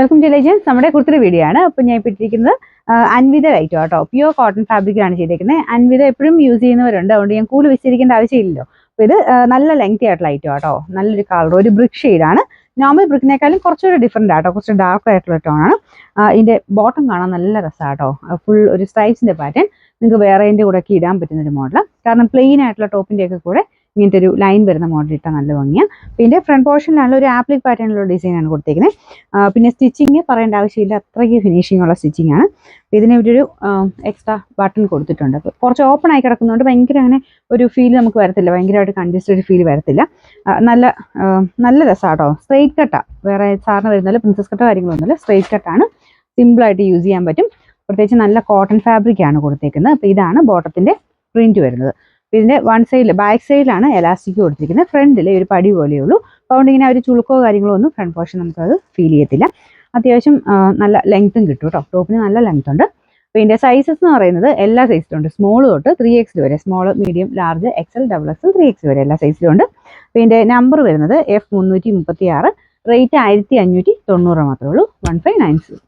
Welcome to legends. നമ്മുടെ കുർത്തിയുടെ video ആണ്. അപ്പോൾ ഞാൻ ഇപ്പോൾ ഇട്ടിരിക്കുന്നത് അൻവിത ലൈറ്റോ കേട്ടോ. പ്യുവർ കോട്ടൺ ഫാബ്രിക്കാണ് ചെയ്തേക്കുന്നത്. അൻവിത എപ്പോഴും യൂസ് ചെയ്യുന്നവരുണ്ട്, അതുകൊണ്ട് ഞാൻ കൂടുതൽ വെച്ചിരിക്കേണ്ട ആവശ്യമില്ലല്ലോ. അപ്പോൾ ഇത് നല്ല ലെങ്തി ആയിട്ടുള്ള ലൈറ്റോ കേട്ടോ. നല്ലൊരു കളർ, ഒരു ബ്രിക്ക് ഷെയ്ഡാണ്. നോർമൽ ബ്രിക്കിനേക്കാളും കുറച്ചുകൂടി ഡിഫറെൻ്റ് ആട്ടോ, കുറച്ച് ഡാർക്ക് ആയിട്ടുള്ള ടോണാണ്. ഇതിൻ്റെ ബോട്ടം കാണാൻ നല്ല രസമാണ് കേട്ടോ. ഫുൾ ഒരു സ്ട്രൈപ്സിൻ്റെ പാറ്റേൺ നിങ്ങൾക്ക് വേറെൻ്റെ കൂടെ ഒക്കെ ഇടാൻ പറ്റുന്നൊരു മോഡൽ. കാരണം പ്ലെയിൻ ആയിട്ടുള്ള ടോപ്പിൻ്റെയൊക്കെ കൂടെ ഇങ്ങനത്തെ ഒരു ലൈൻ വരുന്ന മോഡൽ ഇട്ടാൽ നല്ല ഭംഗിയാണ്. പിന്നെ ഫ്രണ്ട് പോർഷനിലാണ് ഒരു ആപ്ലിക് പാറ്റേണിലുള്ള ഡിസൈനാണ് കൊടുത്തേക്കുന്നത്. പിന്നെ സ്റ്റിച്ചിങ് പറയേണ്ട ആവശ്യമില്ല, അത്രയ്ക്ക് ഫിനിഷിംഗ് ഉള്ള സ്റ്റിച്ചിങ് ആണ്. ഇതിന് ഒരു എക്സ്ട്രാ ബട്ടൺ കൊടുത്തിട്ടുണ്ട്. അപ്പോൾ കുറച്ച് ഓപ്പൺ ആയി കിടക്കുന്നതുകൊണ്ട് ഭയങ്കര അങ്ങനെ ഒരു ഫീൽ നമുക്ക് വരത്തില്ല, ഭയങ്കരമായിട്ട് കൺജസ്റ്റഡ് ഫീൽ വരത്തില്ല. നല്ല രസമാട്ടോ. സ്ട്രെയിറ്റ് കട്ടാണ്, വേറെ സാറിന് വരുന്നില്ല പ്രിൻസസ് കട്ടോ കാര്യങ്ങളൊന്നുമില്ല. സ്ട്രെയിറ്റ് കട്ടാണ്, സിമ്പിളായിട്ട് യൂസ് ചെയ്യാൻ പറ്റും. പ്രത്യേകിച്ച് നല്ല കോട്ടൺ ഫാബ്രിക്കാണ് കൊടുത്തേക്കുന്നത്. അപ്പോൾ ഇതാണ് ബോട്ടത്തിൻ്റെ പ്രിൻറ്റ് വരുന്നത്. ഇതിൻ്റെ വൺ സൈഡിൽ ബാക്ക് സൈഡിലാണ് എലാസ്റ്റിക് കൊടുത്തിരിക്കുന്നത്. ഫ്രണ്ടിൽ ഒരു പടി പോലെയുള്ളൂ. അതുകൊണ്ട് ഇങ്ങനെ ഒരു ചുളുക്കോ കാര്യങ്ങളോ ഒന്നും ഫ്രണ്ട് പോർഷൻ നമുക്കത് ഫീൽ ചെയ്യത്തില്ല. അത്യാവശ്യം നല്ല ലെങ്ത്തും കിട്ടും കേട്ടോ. ടോപ്പിന് നല്ല ലെങ്ത് ഉണ്ട്. അപ്പോൾ ഇതിൻ്റെ സൈസസ് എന്ന് പറയുന്നത് എല്ലാ സൈസിലും ഉണ്ട്. സ്മോൾ തൊട്ട് 3X വരെ, small, medium, large, XL, XXL, 3X വരെ എല്ലാ സൈസിലും ഉണ്ട്. അപ്പോൾ ഇതിൻ്റെ നമ്പർ വരുന്നത് F336. റേറ്റ് 1590 മാത്രമേ ഉള്ളൂ. 1590.